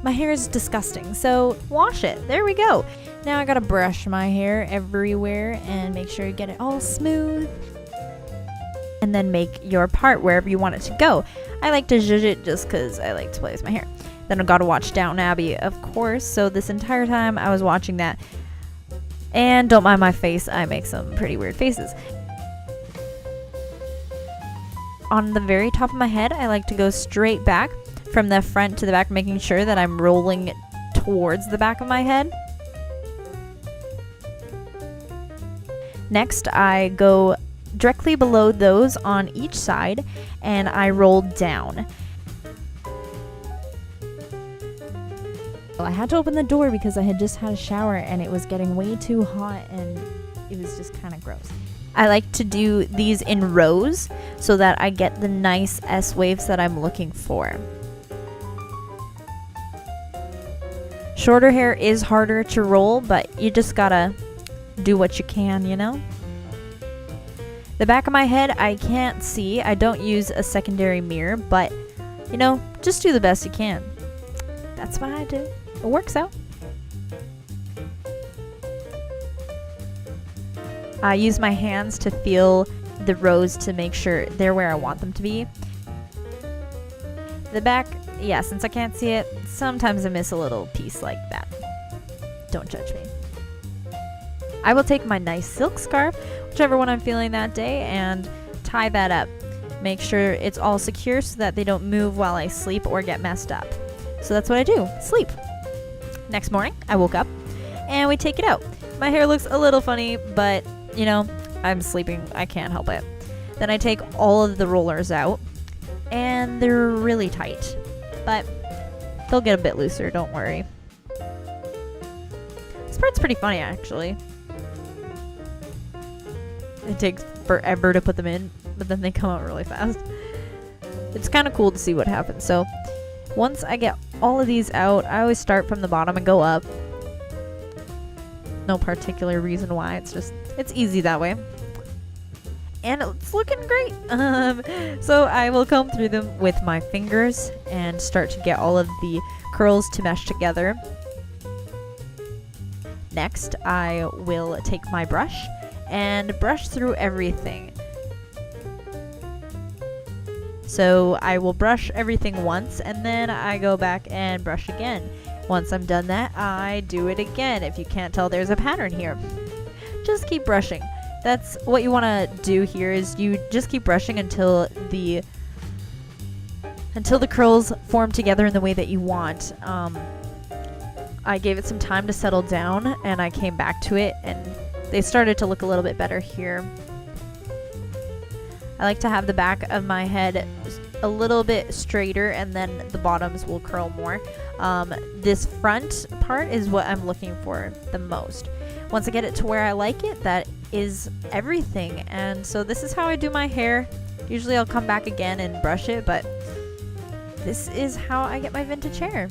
My hair is disgusting, so wash it. There we go. Now I gotta brush my hair everywhere and make sure you get it all smooth. And then make your part wherever you want it to go. I like to zhuzh it just because I like to play with my hair. Then I gotta watch Downton Abbey, of course. So this entire time I was watching that. And don't mind my face, I make some pretty weird faces. On the very top of my head, I like to go straight back from the front to the back, making sure that I'm rolling towards the back of my head. Next, I go directly below those on each side and I roll down. I had to open the door because I had just had a shower and it was getting way too hot and it was just kind of gross. I like to do these in rows so that I get the nice S waves that I'm looking for. Shorter hair is harder to roll, but you just gotta do what you can, you know? The back of my head, I can't see. I don't use a secondary mirror, but, you know, just do the best you can. That's what I do. It works out. I use my hands to feel the rows to make sure they're where I want them to be. The back, yeah, since I can't see it, sometimes I miss a little piece like that. Don't judge me. I will take my nice silk scarf, whichever one I'm feeling that day, and tie that up. Make sure it's all secure so that they don't move while I sleep or get messed up. So that's what I do, sleep. Next morning, I woke up and we take it out. My hair looks a little funny, but you know, I'm sleeping, I can't help it. Then I take all of the rollers out and they're really tight, but they'll get a bit looser, don't worry. This part's pretty funny actually. It takes forever to put them in, but then they come out really fast. It's kind of cool to see what happens. So once I get all of these out, I always start from the bottom and go up. No particular reason why, it's easy that way. And it's looking great. So I will comb through them with my fingers and start to get all of the curls to mesh together. Next, I will take my brush and brush through everything. So I will brush everything once and then I go back and brush again. Once I'm done that, I do it again. If you can't tell, there's a pattern here. Just keep brushing. That's what you want to do here, is you just keep brushing until the curls form together in the way that you want. I gave it some time to settle down and I came back to it and they started to look a little bit better here. I like to have the back of my head a little bit straighter and then the bottoms will curl more. This front part is what I'm looking for the most. Once I get it to where I like it, that is everything. And so this is how I do my hair. Usually I'll come back again and brush it, but this is how I get my vintage hair.